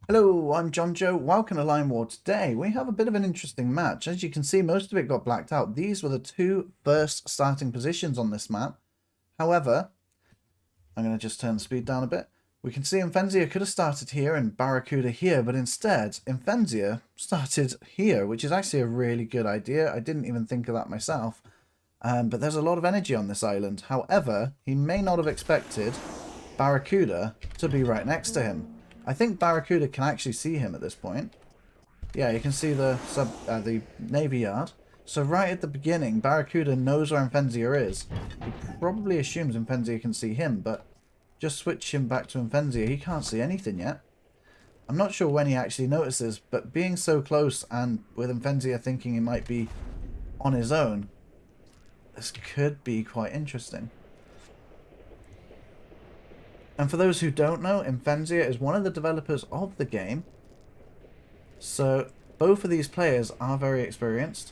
Hello, I'm John Joe. Welcome to Line War. Today we have a bit of an interesting match. As you can see, most of it got blacked out. These were the two first starting positions on this map. However, I'm going to just turn the speed down a bit. We can see Imphenzia could have started here and Barracuda here, but instead Imphenzia started here, which is actually a really good idea. I didn't even think of that myself. But there's a lot of energy on this island. However, he may not have expected Barracuda to be right next to him. I think Barracuda can actually see him at this point. Yeah, you can see the Navy yard. So right at the beginning, Barracuda knows where Imphenzia is. He probably assumes Imphenzia can see him, but just switch him back to Imphenzia. He can't see anything yet. I'm not sure when he actually notices, but being so close and with Imphenzia thinking he might be on his own, this could be quite interesting. And for those who don't know, Imphenzia is one of the developers of the game. So both of these players are very experienced.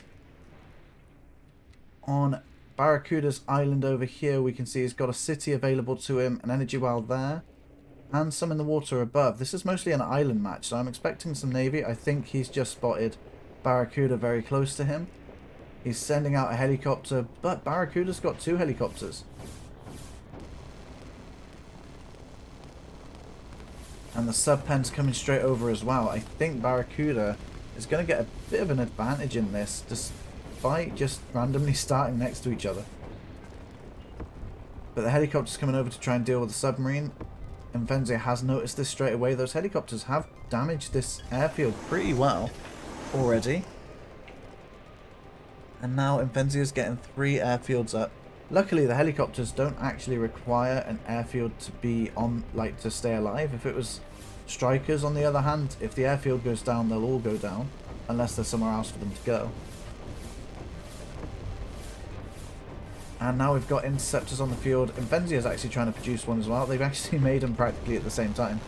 On Barracuda's island over here, we can see he's got a city available to him, an energy well there, and some in the water above. This is mostly an island match, so I'm expecting some navy. I think he's just spotted Barracuda very close to him. He's sending out a helicopter, but Barracuda's got two helicopters. And the sub-pen's coming straight over as well. I think Barracuda is going to get a bit of an advantage in this, despite just randomly starting next to each other. But the helicopter's coming over to try and deal with the submarine. Imphenzia has noticed this straight away. Those helicopters have damaged this airfield pretty well already. And now Imphenzia is getting 3 airfields up. Luckily, the helicopters don't actually require an airfield to be on, like, to stay alive. If it was strikers, on the other hand, if the airfield goes down, they'll all go down, unless there's somewhere else for them to go. And now we've got interceptors on the field. Imphenzia is actually trying to produce one as well. They've actually made them practically at the same time.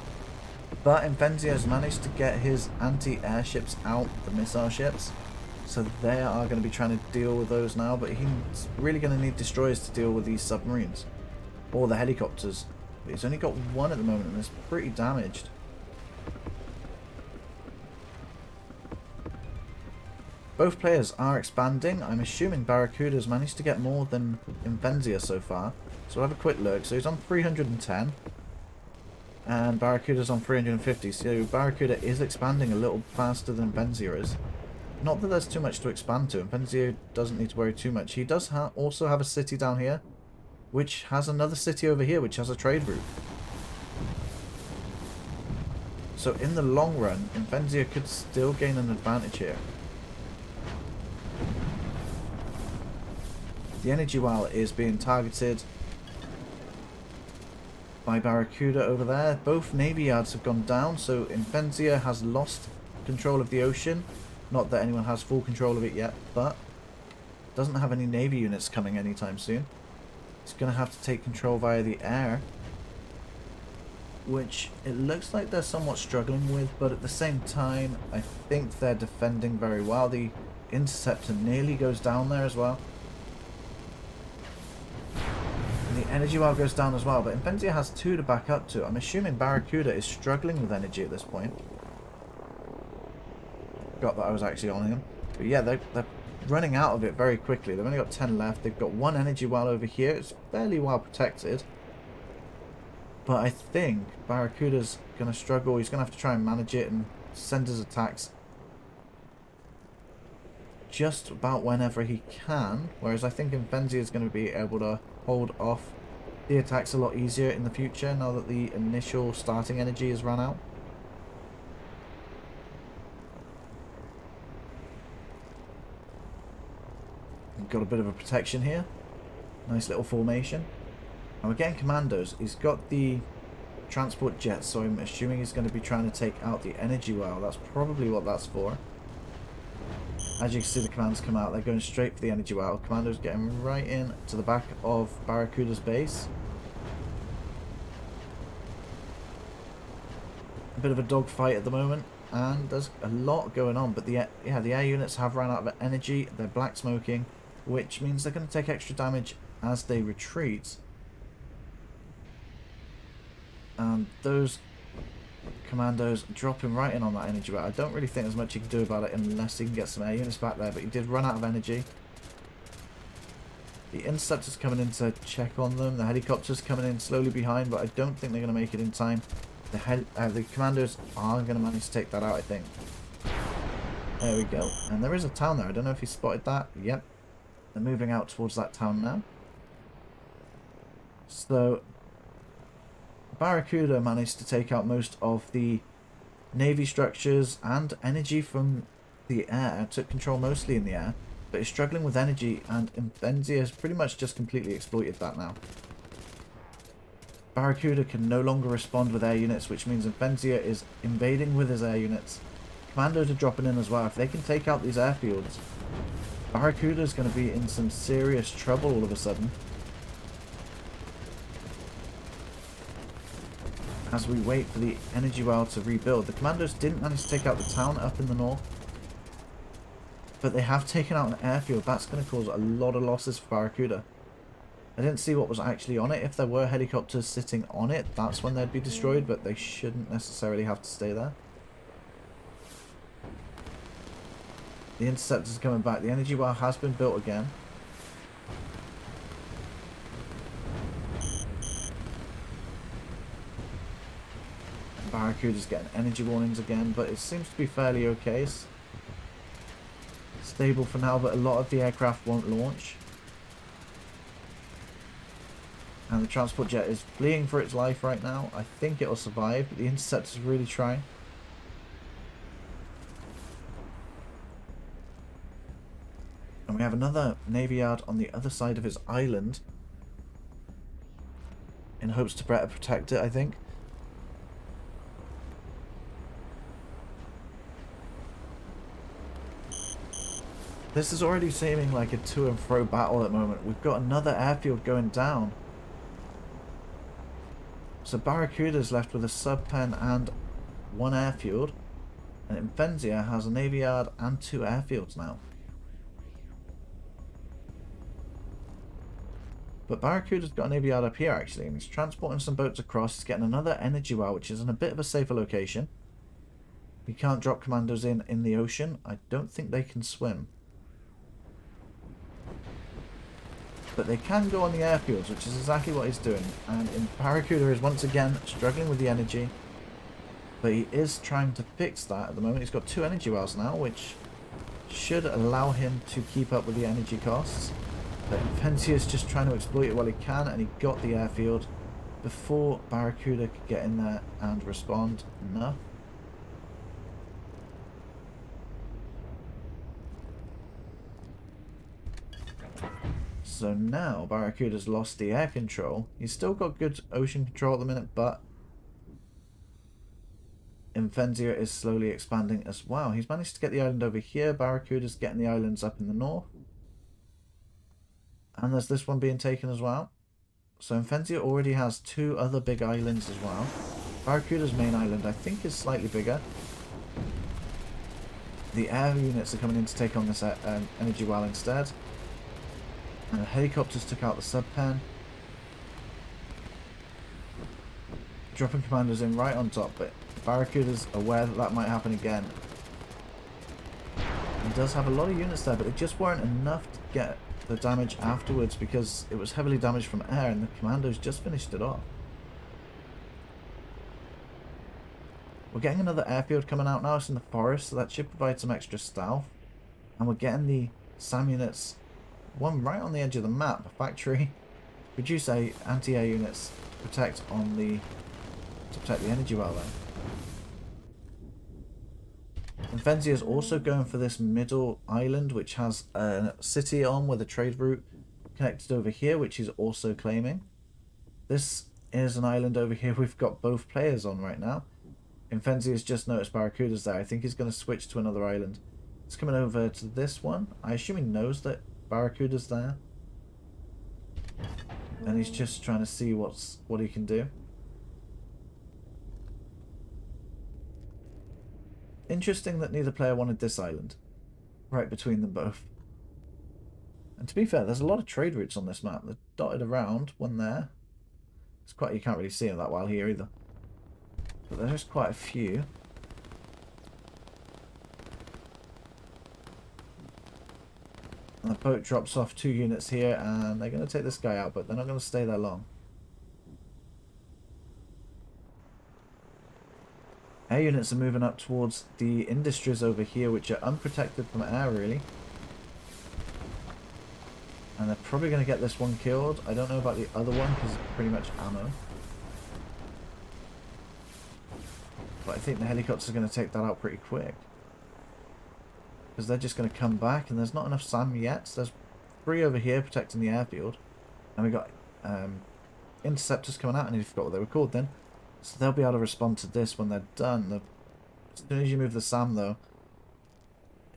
But Imphenzia has managed to get his anti-airships out, the missile ships. So they are going to be trying to deal with those now, but he's really going to need destroyers to deal with these submarines. Or the helicopters. But he's only got one at the moment and it's pretty damaged. Both players are expanding. I'm assuming Barracuda's managed to get more than Imphenzia so far. So we'll have a quick look. So he's on 310. And Barracuda's on 350. So Barracuda is expanding a little faster than Imphenzia is. Not that there's too much to expand to. Imphenzia doesn't need to worry too much. He does also have a city down here, which has another city over here, which has a trade route. So in the long run, Imphenzia could still gain an advantage here. The energy well is being targeted by Barracuda over there. Both navy yards have gone down, so Imphenzia has lost control of the ocean. Not that anyone has full control of it yet, but doesn't have any navy units coming anytime soon. He's going to have to take control via the air, which it looks like they're somewhat struggling with, but at the same time, I think they're defending very well. The interceptor nearly goes down there as well. And the energy well goes down as well, but Imphenzia has 2 to back up to. I'm assuming Barracuda is struggling with energy at this point. Got that I was actually on him. But yeah, they're running out of it very quickly. They've only got 10 left. They've got 1 energy well over here. It's fairly well protected. But I think Barracuda's going to struggle. He's going to have to try and manage it and send his attacks just about whenever he can. Whereas I think Imphenzia is going to be able to hold off the attacks a lot easier in the future now that the initial starting energy has run out. Got a bit of a protection here. Nice little formation. And we're getting commandos. He's got the transport jets, so I'm assuming he's going to be trying to take out the energy well. That's probably what that's for. As you can see, the commandos come out. They're going straight for the energy well. Commandos getting right in to the back of Barracuda's base. A bit of a dogfight at the moment. And there's a lot going on. But the air units have run out of energy. They're black smoking, which means they're going to take extra damage as they retreat. And those commandos dropping right in on that energy well. I don't really think there's much you can do about it unless he can get some air units back there, but he did run out of energy. The interceptors coming in to check on them. The helicopters coming in slowly behind, but I don't think they're going to make it in time. The commandos are going to manage to take that out, I think. There we go. And there is a town there. I don't know if you spotted that. Yep. They're moving out towards that town now. So, Barracuda managed to take out most of the Navy structures and energy from the air. Took control mostly in the air, but is struggling with energy, and Imphenzia has pretty much just completely exploited that now. Barracuda can no longer respond with air units, which means Imphenzia is invading with his air units. Commandos are dropping in as well. If they can take out these airfields, Barracuda is going to be in some serious trouble all of a sudden. As we wait for the energy well to rebuild. The commandos didn't manage to take out the town up in the north, but they have taken out an airfield. That's going to cause a lot of losses for Barracuda. I didn't see what was actually on it. If there were helicopters sitting on it, that's when they'd be destroyed, but they shouldn't necessarily have to stay there. The interceptors are coming back. The energy well has been built again. Barracuda's getting energy warnings again, but it seems to be fairly okay. It's stable for now, but a lot of the aircraft won't launch. And the transport jet is fleeing for its life right now. I think it'll survive, but the interceptors are really trying. And we have another Navy yard on the other side of his island, in hopes to better protect it, I think. This is already seeming like a to and fro battle at the moment. We've got another airfield going down. So Barracuda's left with a sub-pen and one airfield. And Imphenzia has a Navy yard and 2 airfields now. But Barracuda's got a Navy yard up here actually, and he's transporting some boats across. He's getting another energy well, which is in a bit of a safer location. We can't drop commandos in the ocean. I don't think they can swim. But they can go on the airfields, which is exactly what he's doing. And Barracuda is once again struggling with the energy. But he is trying to fix that at the moment. He's got 2 energy wells now, which should allow him to keep up with the energy costs. But Imphenzia is just trying to exploit it while he can, and he got the airfield before Barracuda could get in there and respond enough. So now Barracuda's lost the air control. He's still got good ocean control at the minute, but Imphenzia is slowly expanding as well. He's managed to get the island over here. Barracuda's getting the islands up in the north. And there's this one being taken as well. So Imphenzia already has 2 other big islands as well. Barracuda's main island, I think, is slightly bigger. The air units are coming in to take on this energy well instead. And the helicopters took out the sub-pen. Dropping commandos in right on top, but Barracuda's aware that that might happen again. He does have a lot of units there, but they just weren't enough to get the damage afterwards because it was heavily damaged from air and the commandos just finished it off. We're getting another airfield coming out now. It's in the forest, so that should provide some extra stealth. And we're getting the SAM units, one right on the edge of the map, a factory. Produce anti-air units to protect the energy well there. Imphenzia is also going for this middle island, which has a city on with a trade route connected over here, which he's also claiming. This is an island over here we've got both players on right now. Imphenzia has just noticed Barracuda's there. I think he's going to switch to another island. He's coming over to this one. I assume he knows that Barracuda's there. And he's just trying to see what he can do. Interesting that neither player wanted this island. Right between them both. And to be fair, there's a lot of trade routes on this map. They're dotted around, one there. It's quite, you can't really see them that well here either. But there's quite a few. And the boat drops off 2 units here, and they're going to take this guy out, but they're not going to stay there long. Air units are moving up towards the industries over here, which are unprotected from air, really. And they're probably going to get this one killed. I don't know about the other one, because it's pretty much ammo. But I think the helicopters are going to take that out pretty quick. Because they're just going to come back, and there's not enough SAM yet. So there's 3 over here protecting the airfield. And we got interceptors coming out, and I forgot what they were called then. So they'll be able to respond to this when they're done. As soon as you move the SAM, though,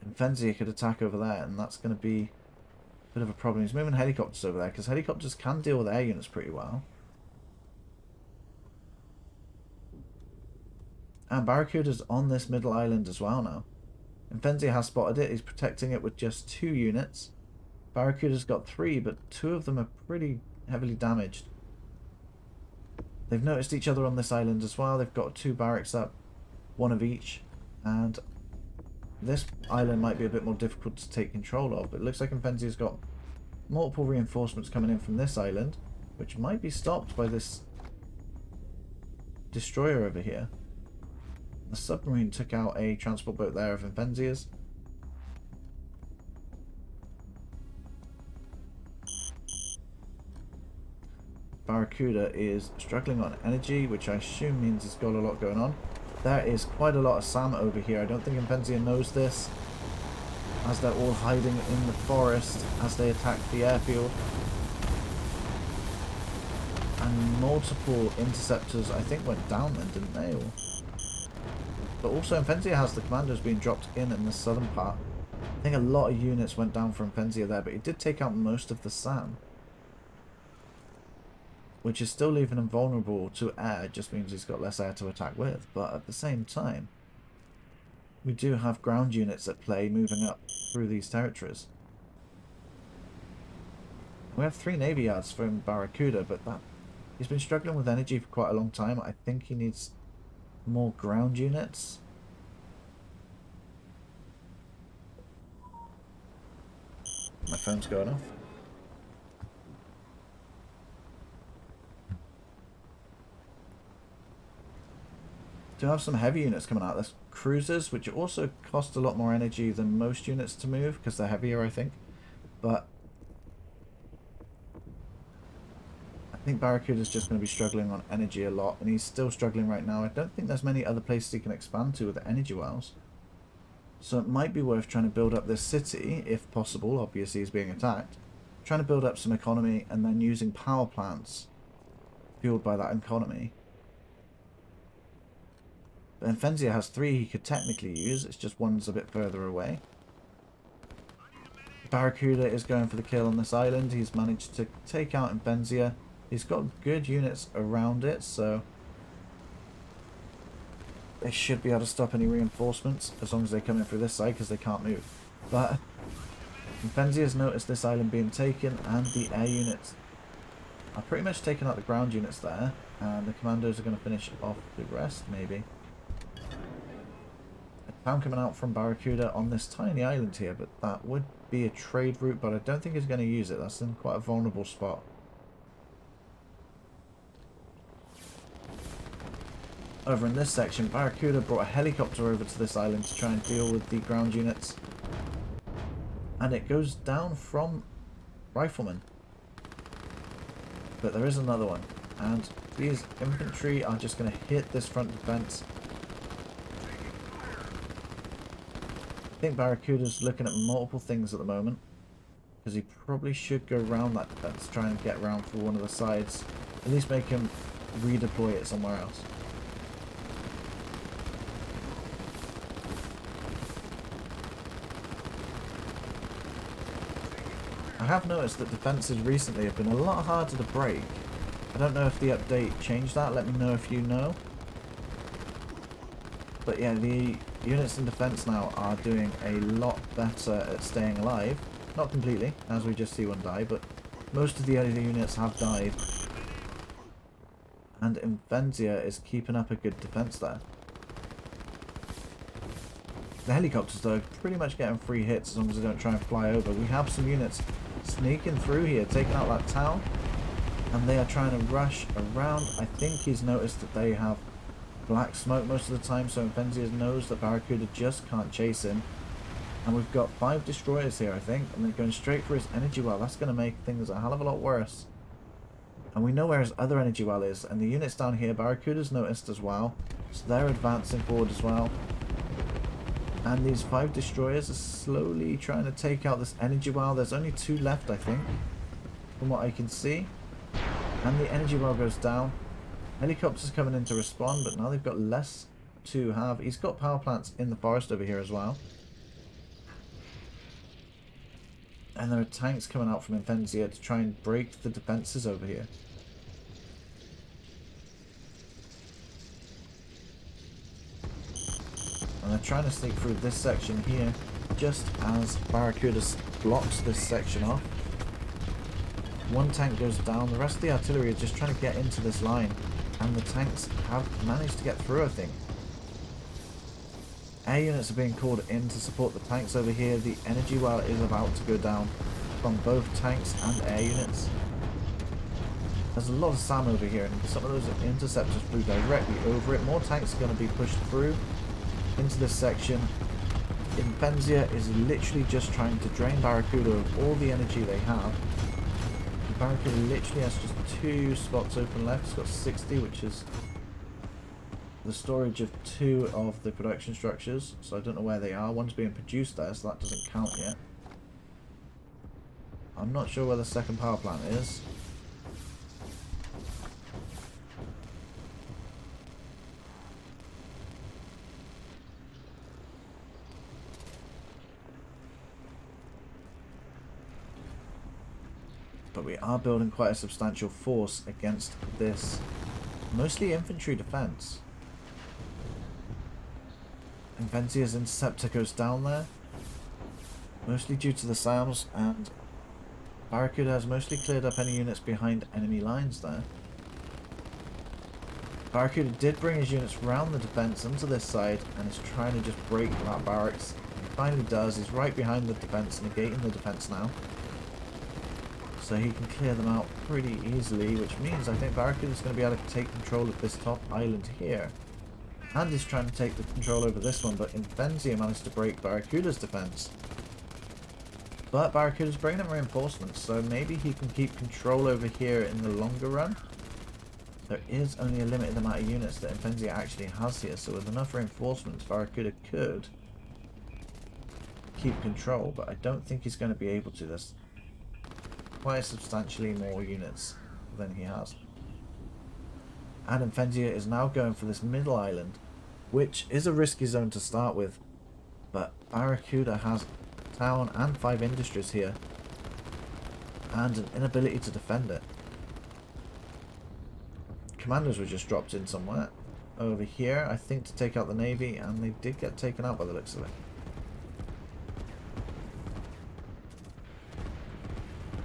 Imphenzia could attack over there, and that's going to be a bit of a problem. He's moving helicopters over there, because helicopters can deal with air units pretty well. And Barracuda's on this middle island as well now. Imphenzia has spotted it. He's protecting it with just 2 units. Barracuda's got 3, but 2 of them are pretty heavily damaged. They've noticed each other on this island as well. They've got 2 barracks up, 1 of each. And this island might be a bit more difficult to take control of. But it looks like Imphenzia's got multiple reinforcements coming in from this island, which might be stopped by this destroyer over here. The submarine took out a transport boat there of Imphenzia's. Barracuda is struggling on energy, which I assume means he's got a lot going on. There is quite a lot of SAM over here. I don't think Imphenzia knows this, as they're all hiding in the forest as they attack the airfield. And multiple interceptors, I think, went down then, didn't they? But also Imphenzia has the commandos being dropped in the southern part. I think a lot of units went down for Imphenzia there, but he did take out most of the SAM. Which is still leaving him vulnerable to air, just means he's got less air to attack with. But at the same time, we do have ground units at play moving up through these territories. We have 3 navy yards from Barracuda, but he's been struggling with energy for quite a long time. I think he needs more ground units. My phone's going off. Do have some heavy units coming out. There's cruisers, which also cost a lot more energy than most units to move because they're heavier, I think. But I think Barracuda's just going to be struggling on energy a lot, and he's still struggling right now. I don't think there's many other places he can expand to with the energy wells. So it might be worth trying to build up this city, if possible. Obviously he's being attacked. Trying to build up some economy and then using power plants fueled by that economy. But Imphenzia has 3 he could technically use, it's just one's a bit further away. Barracuda is going for the kill on this island. He's managed to take out Imphenzia. He's got good units around it, so they should be able to stop any reinforcements as long as they come in through this side, because they can't move. But Imphenzia has noticed this island being taken, and the air units are pretty much taking out the ground units there, and the commandos are going to finish off the rest, maybe. Town coming out from Barracuda on this tiny island here, but that would be a trade route, but I don't think he's going to use it. That's in quite a vulnerable spot. Over in this section, Barracuda brought a helicopter over to this island to try and deal with the ground units. And it goes down from riflemen. But there is another one. And these infantry are just going to hit this front defense. I think Barracuda's looking at multiple things at the moment, because he probably should go around that defense, try and get around for one of the sides, at least make him redeploy it somewhere else. I have noticed that defences recently have been a lot harder to break. I don't know if the update changed that, let me know if you know. But yeah, the units in defense now are doing a lot better at staying alive. Not completely, as we just see one die, but most of the other units have died. And Imphenzia is keeping up a good defense there. The helicopters, though, pretty much getting free hits as long as they don't try and fly over. We have some units sneaking through here, taking out that town. And they are trying to rush around. I think he's noticed that they have black smoke most of the time, so Imphenzia knows that Barracuda just can't chase him. And we've got 5 destroyers here, I think, and they're going straight for his energy well. That's going to make things a hell of a lot worse. And we know where his other energy well is, and the units down here, Barracuda's noticed as well, so they're advancing forward as well. And these 5 destroyers are slowly trying to take out this energy well. There's only 2 left, I think, from what I can see. And the energy well goes down. Helicopters coming in to respond, but now they've got less to have. He's got power plants in the forest over here as well. And there are tanks coming out from Imphenzia to try and break the defences over here. And they're trying to sneak through this section here, just as Barracuda blocks this section off. 1 tank goes down, the rest of the artillery are just trying to get into this line. And the tanks have managed to get through, I think. Air units are being called in to support the tanks over here. The energy well is about to go down from both tanks and air units. There's a lot of SAM over here, and some of those interceptors flew directly over it. More tanks are going to be pushed through into this section. Imphenzia is literally just trying to drain Barracuda of all the energy they have. Barracuda literally has just 2 spots open left. It's got 60, which is the storage of 2 of the production structures. So I don't know where they are. One's being produced there, so that doesn't count yet. I'm not sure where the second power plant is. But we are building quite a substantial force against this mostly infantry defense. Imphenzia's interceptor goes down there, mostly due to the SAMs, and Barracuda has mostly cleared up any units behind enemy lines there. Barracuda did bring his units round the defense onto this side and is trying to just break that barracks. He finally does. He's right behind the defense, negating the defense now. So he can clear them out pretty easily, which means I think Barracuda is going to be able to take control of this top island here. And he's trying to take the control over this one, but Imphenzia managed to break Barracuda's defense. But Barracuda's bringing in reinforcements, so maybe he can keep control over here in the longer run. There is only a limited amount of units that Imphenzia actually has here, so with enough reinforcements, Barracuda could keep control, but I don't think he's going to be able to. There's quite substantially more units than he has. And Imphenzia is now going for this middle island, which is a risky zone to start with, but Barracuda has a town and 5 industries here and an inability to defend it. Commandos were just dropped in somewhere over here, I think, to take out the navy, and they did get taken out by the looks of it.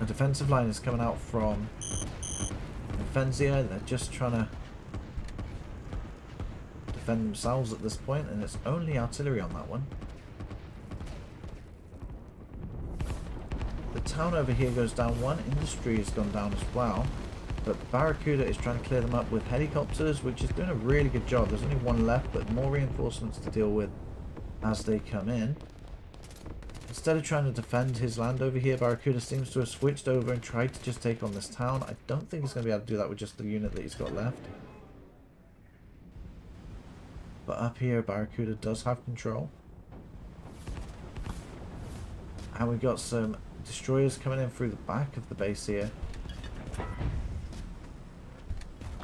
A defensive line is coming out from Imphenzia. They're just trying to defend themselves at this point, and it's only artillery on that one. The town over here goes down. 1 industry has gone down as well, but Barracuda is trying to clear them up with helicopters, which is doing a really good job. There's only 1 left, but more reinforcements to deal with as they come in. Instead of trying to defend his land over here, Barracuda seems to have switched over and tried to just take on this town. I don't think he's going to be able to do that with just the unit that he's got left. But up here, Barracuda does have control. And we've got some destroyers coming in through the back of the base here.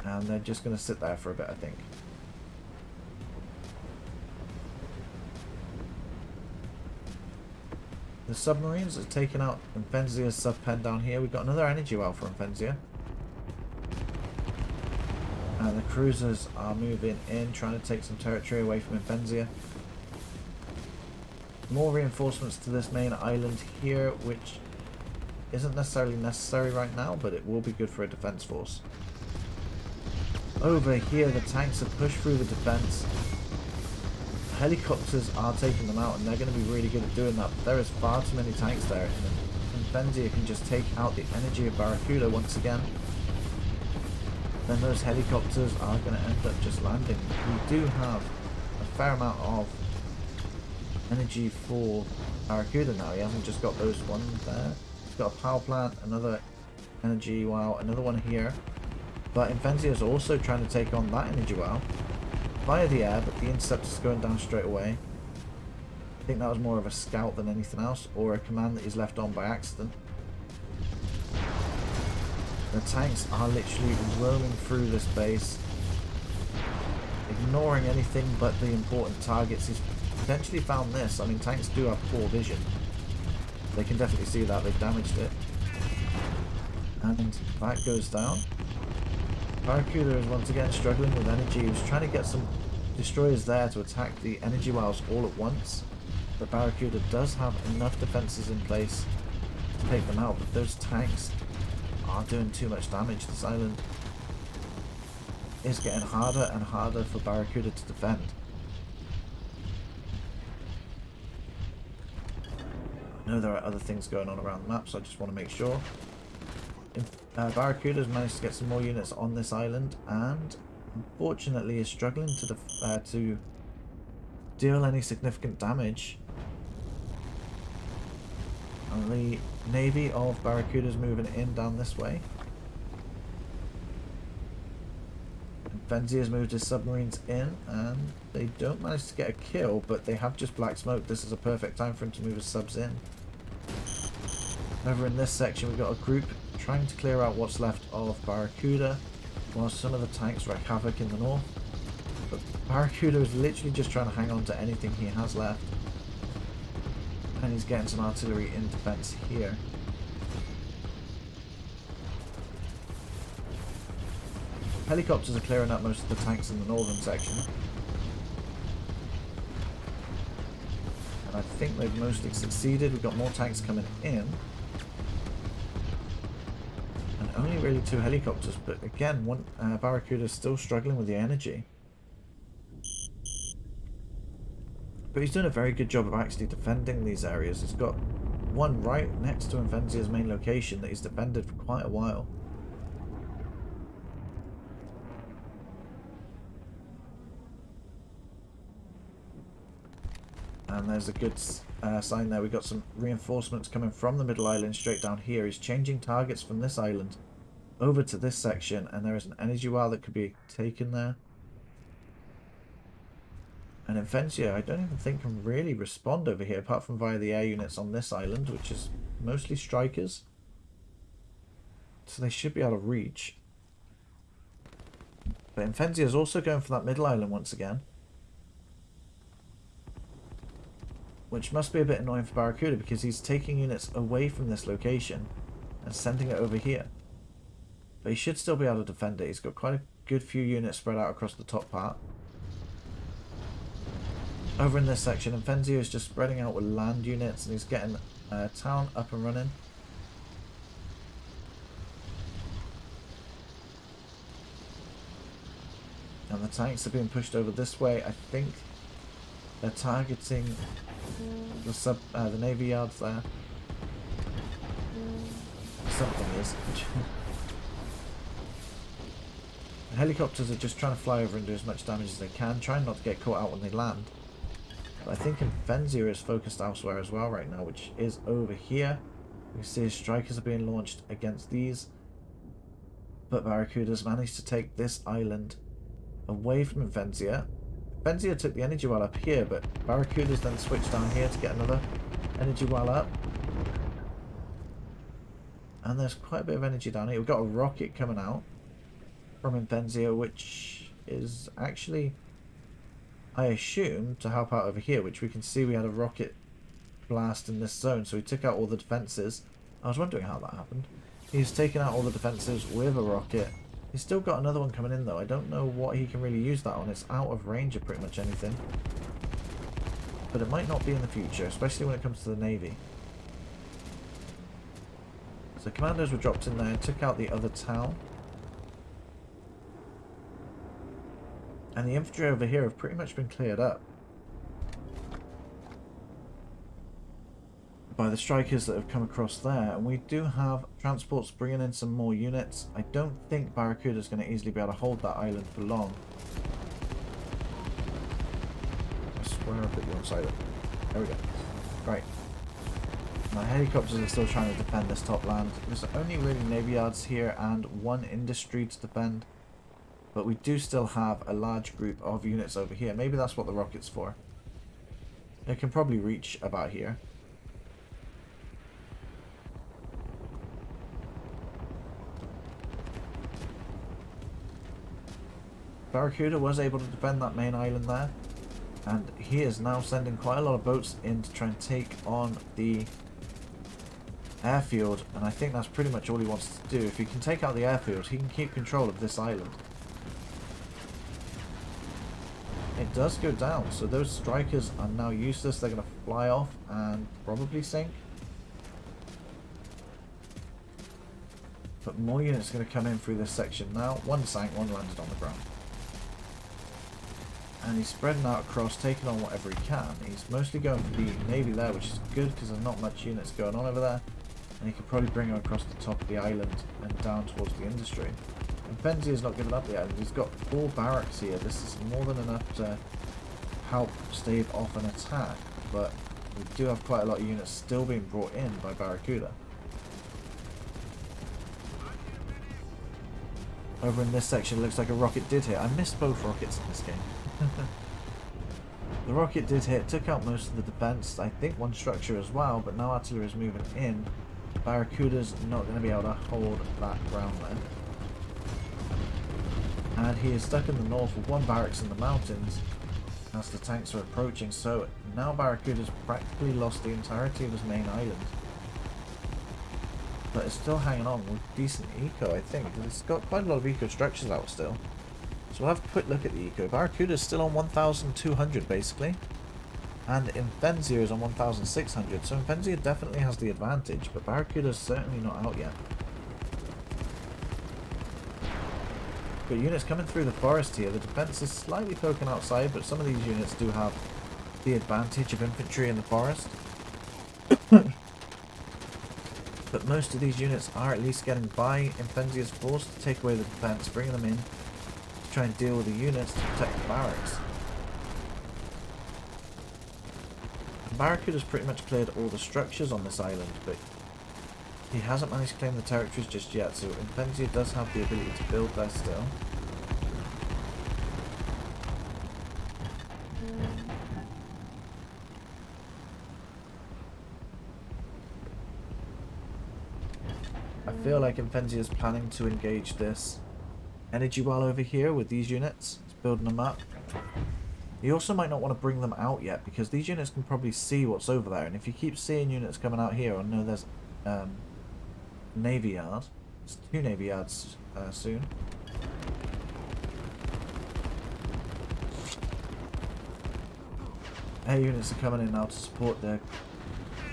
And they're just going to sit there for a bit, I think. The submarines are taking out Imphenzia's sub-pen down here. We've got another energy well for Imphenzia. And the cruisers are moving in, trying to take some territory away from Imphenzia. More reinforcements to this main island here, which isn't necessarily necessary right now, but it will be good for a defense force. Over here, the tanks have pushed through the defense. Helicopters are taking them out, and they're going to be really good at doing that. But there is far too many tanks there, and Imphenzia can just take out the energy of Barracuda once again. Then those helicopters are going to end up just landing. We do have a fair amount of energy for Barracuda now. He hasn't just got those one there. He's got a power plant, another energy wow, another one here. But Imphenzia is also trying to take on that energy wow via the air, but the interceptor's going down straight away. I think that was more of a scout than anything else, or a command that he's left on by accident. The tanks are literally roaming through this base, ignoring anything but the important targets. He's potentially found this. I mean, tanks do have poor vision. They can definitely see that. They've damaged it. And that goes down. Barracuda is once again struggling with energy. He was trying to get some destroyers there to attack the energy wells all at once. But Barracuda does have enough defenses in place to take them out. But those tanks are doing too much damage. This island is getting harder and harder for Barracuda to defend. I know there are other things going on around the map, so I just want to make sure. Barracuda's managed to get some more units on this island, and unfortunately is struggling to deal any significant damage. And the navy of Barracuda's moving in down this way. Imphenzia's moved his submarines in, and they don't manage to get a kill, but they have just black smoke. This is a perfect time for him to move his subs in. Over in this section, we've got a group trying to clear out what's left of Barracuda, while some of the tanks wreak havoc in the north. But Barracuda is literally just trying to hang on to anything he has left. And he's getting some artillery in defense here. Helicopters are clearing up most of the tanks in the northern section. And I think they've mostly succeeded. We've got more tanks coming in. And only really 2 helicopters. But again, Barracuda is still struggling with the energy. But he's doing a very good job of actually defending these areas. He's got one right next to Imphenzia's main location that he's defended for quite a while. And there's a good sign there. We've got some reinforcements coming from the middle island straight down here. He's changing targets from this island over to this section, and there is an energy well that could be taken there. And Imphenzia, I don't even think can really respond over here, apart from via the air units on this island, which is mostly strikers. So they should be able to reach. But Imphenzia is also going for that middle island once again, which must be a bit annoying for Barracuda, because he's taking units away from this location and sending it over here. But he should still be able to defend it. He's got quite a good few units spread out across the top part. Over in this section, Imphenzia is just spreading out with land units, and he's getting a town up and running. And the tanks are being pushed over this way. I think they're targeting the navy yards there. Something is. The helicopters are just trying to fly over and do as much damage as they can, trying not to get caught out when they land. But I think Imphenzia is focused elsewhere as well right now, which is over here. We see his strikers are being launched against these. But Barracuda's managed to take this island away from Imphenzia. Imphenzia took the energy well up here, but Barracuda's then switched down here to get another energy well up. And there's quite a bit of energy down here. We've got a rocket coming out from Imphenzia, which is actually, I assume, to help out over here, which we can see we had a rocket blast in this zone, so he took out all the defenses. I was wondering how that happened. He's taken out all the defenses with a rocket. He's still got another one coming in though. I don't know what he can really use that on. It's out of range of pretty much anything. But it might not be in the future, especially when it comes to the Navy. So commandos were dropped in there and took out the other town. And the infantry over here have pretty much been cleared up by the strikers that have come across there. And we do have transports bringing in some more units. I don't think Barracuda is going to easily be able to hold that island for long. I swear I put you on silent. There we go. Right. My helicopters are still trying to defend this top land. There's only really navy yards here and one industry to defend. But we do still have a large group of units over here. Maybe that's what the rocket's for. It can probably reach about here. Barracuda was able to defend that main island there. And he is now sending quite a lot of boats in to try and take on the airfield. And I think that's pretty much all he wants to do. If he can take out the airfield, he can keep control of this island. It does go down, so those strikers are now useless. They're going to fly off and probably sink. But more units are going to come in through this section now. One sank, one landed on the ground. And he's spreading out across, taking on whatever he can. He's mostly going for the navy there, which is good because there's not much units going on over there. And he could probably bring them across the top of the island and down towards the industry. Imphenzia is not giving up the island. He's got 4 barracks here. This is more than enough to help stave off an attack. But we do have quite a lot of units still being brought in by Barracuda. Over in this section, it looks like a rocket did hit. I missed both rockets in this game. The rocket did hit, took out most of the defense. I think one structure as well, but now artillery is moving in. Barracuda's not going to be able to hold that ground then. And he is stuck in the north with 1 barracks in the mountains as the tanks are approaching. So now Barracuda's practically lost the entirety of his main island. But it's still hanging on with decent eco, I think. It's got quite a lot of eco structures out still. So we'll have a quick look at the eco. Barracuda is still on 1,200 basically. And Imphenzia is on 1,600. So Imphenzia definitely has the advantage, but Barracuda is certainly not out yet. But units coming through the forest here. The defense is slightly poking outside, but some of these units do have the advantage of infantry in the forest. But most of these units are at least getting by. Imphenzia's forced to take away the defense, bringing them in to try and deal with the units to protect the barracks. And Barracuda's pretty much cleared all the structures on this island, but he hasn't managed to claim the territories just yet, so Imphenzia does have the ability to build there still. I feel like Imphenzia is planning to engage this energy well over here with these units. He's building them up. He also might not want to bring them out yet because these units can probably see what's over there, and if you keep seeing units coming out here, I know there's navy yard. It's 2 navy yards soon. Air units are coming in now to support the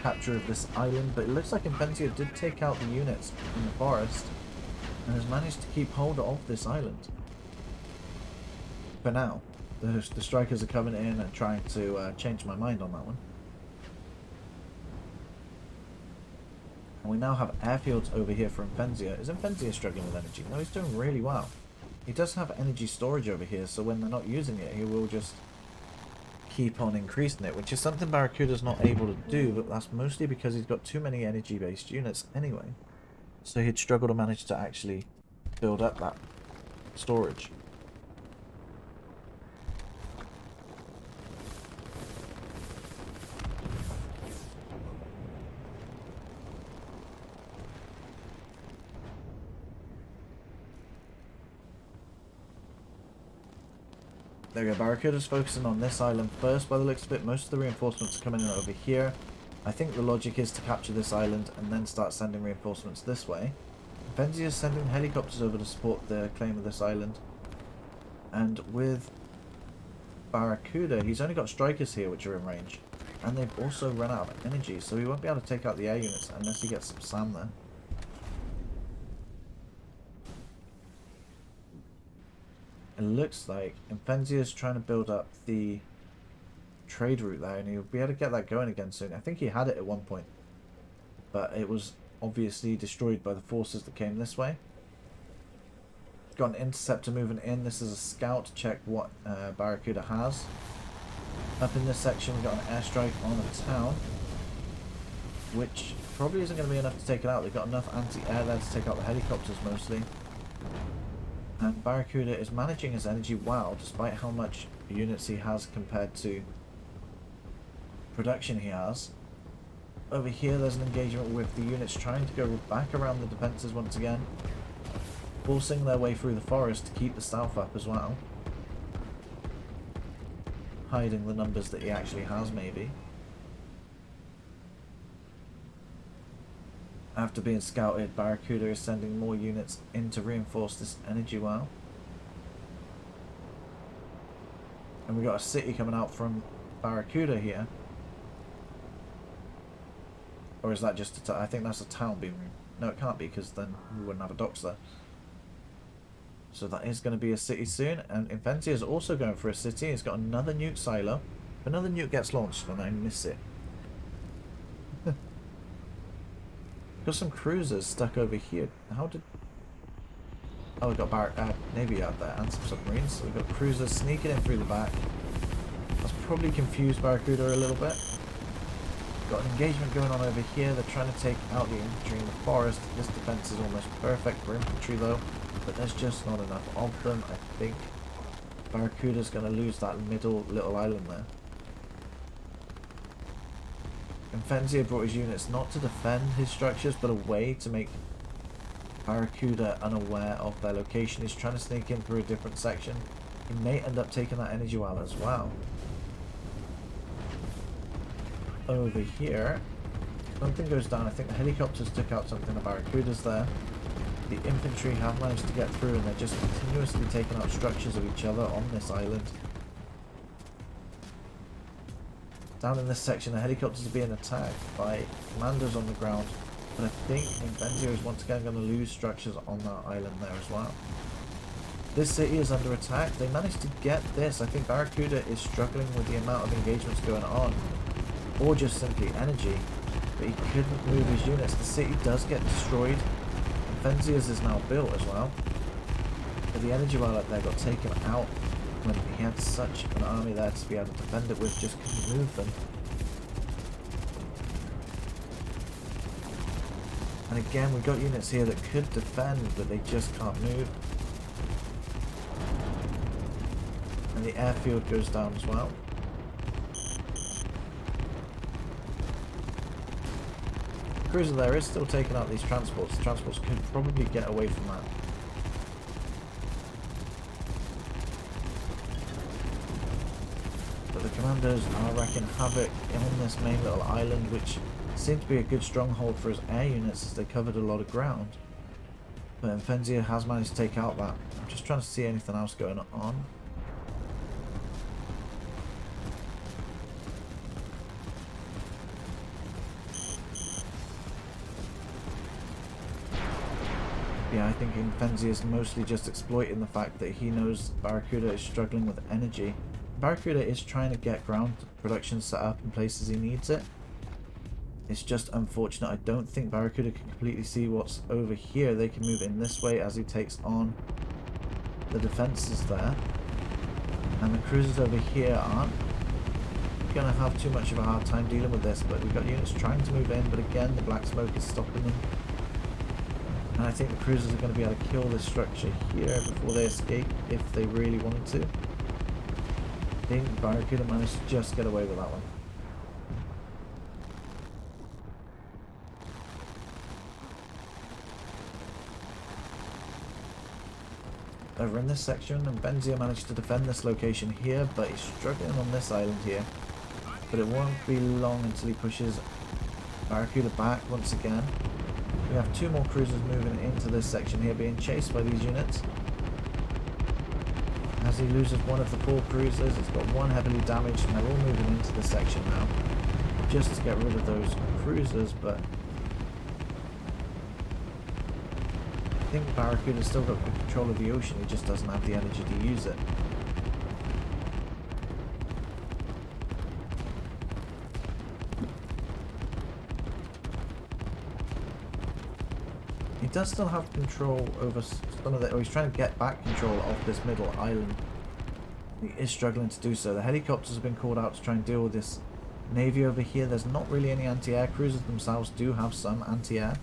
capture of this island, but it looks like Imphenzia did take out the units in the forest and has managed to keep hold of this island. For now, the strikers are coming in and trying to change my mind on that one. And we now have airfields over here for Imphenzia. Is Imphenzia struggling with energy? No, he's doing really well. He does have energy storage over here, so when they're not using it, he will just keep on increasing it, which is something Barracuda's not able to do, but that's mostly because he's got too many energy-based units anyway. So he'd struggle to manage to actually build up that storage. There we go, Barracuda's focusing on this island first by the looks of it. Most of the reinforcements are coming in over here. I think the logic is to capture this island and then start sending reinforcements this way. Imphenzia is sending helicopters over to support the claim of this island. And with Barracuda, he's only got strikers here which are in range. And they've also run out of energy, so he won't be able to take out the air units unless he gets some SAM there. It looks like Imphenzia is trying to build up the trade route there, and he'll be able to get that going again soon. I think he had it at one point, but it was obviously destroyed by the forces that came this way. Got an interceptor moving in. This is a scout to check what Barracuda has. Up in this section, we've got an airstrike on a town, which probably isn't going to be enough to take it out. They've got enough anti-air there to take out the helicopters mostly. And Barracuda is managing his energy well, despite how much units he has compared to production he has. Over here, there's an engagement with the units trying to go back around the defences once again, forcing their way through the forest to keep the stealth up as well. Hiding the numbers that he actually has, maybe. After being scouted, Barracuda is sending more units in to reinforce this energy well. And we got a city coming out from Barracuda here. Or is that just a I think that's a town being... No, it can't be, because then we wouldn't have a docks there. So that is going to be a city soon. And Imphenzia is also going for a city. He's got another nuke silo. If another nuke gets launched, then I miss it. Got some cruisers stuck over here. How did... Oh, we've got Navy out there and some submarines. So we've got cruisers sneaking in through the back. That's probably confused Barracuda a little bit. Got an engagement going on over here. They're trying to take out the infantry in the forest. This defense is almost perfect for infantry though, but there's just not enough of them. I think Barracuda's going to lose that middle little island there. Imphenzia brought his units not to defend his structures, but a way to make Barracuda unaware of their location. He's trying to sneak in through a different section. He may end up taking that energy well as well. Over here, something goes down. I think the helicopters took out something. The Barracudas there. The infantry have managed to get through, and they're just continuously taking out structures of each other on this island. Down in this section, the helicopters are being attacked by commandos on the ground, but I think Imphenzia is once again going to lose structures on that island there as well. This city is under attack. They managed to get this. I think Barracuda is struggling with the amount of engagements going on, or just simply energy, but he couldn't move his units. The city does get destroyed. Imphenzia's is now built as well, but the energy well up there got taken out when he had such an army there to be able to defend it with, just couldn't move them. And again, we've got units here that could defend, but they just can't move. And the airfield goes down as well. The cruiser there is still taking out these transports. The transports could probably get away from that. But the commandos are wreaking havoc on this main little island, which seemed to be a good stronghold for his air units as they covered a lot of ground. But Imphenzia has managed to take out that. I'm just trying to see anything else going on. Yeah, I think Imphenzia is mostly just exploiting the fact that he knows Barracuda is struggling with energy. Barracuda is trying to get ground production set up in places he needs it. It's just unfortunate. I don't think Barracuda can completely see what's over here. They can move in this way as he takes on the defences there. And the cruisers over here aren't going to have too much of a hard time dealing with this, but we've got units trying to move in, but again the black smoke is stopping them. And I think the cruisers are going to be able to kill this structure here before they escape, if they really wanted to. I think Barracuda managed to just get away with that one. Over in this section, Imphenzia managed to defend this location here, but he's struggling on this island here. But it won't be long until he pushes Barracuda back once again. We have two more cruisers moving into this section here, being chased by these units. As he loses one of the 4 cruisers, it's got one heavily damaged, and they're all moving into this section now, just to get rid of those cruisers, but think Barracuda's still got good control of the ocean, he just doesn't have the energy to use it. He does still have control over some of the... Oh, he's trying to get back control of this middle island. He is struggling to do so. The helicopters have been called out to try and deal with this navy over here. There's not really any anti-air. Cruisers themselves do have some anti-air,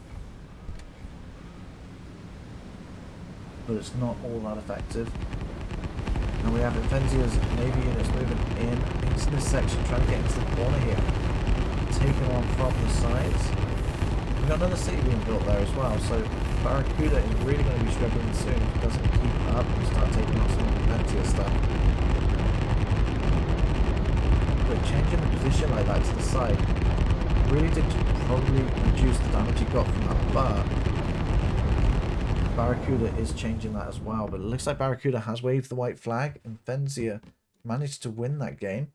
but it's not all that effective. And we have Imphenzia's navy units moving into this section, trying to get into the corner here. Taking on from the sides. We've got another city being built there as well, so Barracuda is really going to be struggling soon if it doesn't keep up and start taking on some of the Imphenzia stuff. But changing the position like that to the side really did probably reduce the damage he got from that, but Barracuda is changing that as well. But it looks like Barracuda has waved the white flag. Imphenzia managed to win that game.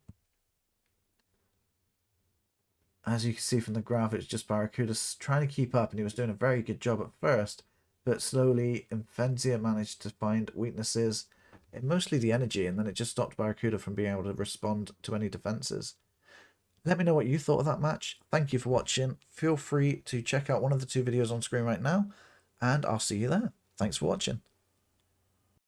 As you can see from the graph, it's just Barracuda trying to keep up, and he was doing a very good job at first, but slowly Imphenzia managed to find weaknesses in mostly the energy, and then it just stopped Barracuda from being able to respond to any defenses. Let me know what you thought of that match. Thank you for watching. Feel free to check out one of the two videos on screen right now, and I'll see you there. Thanks for watching.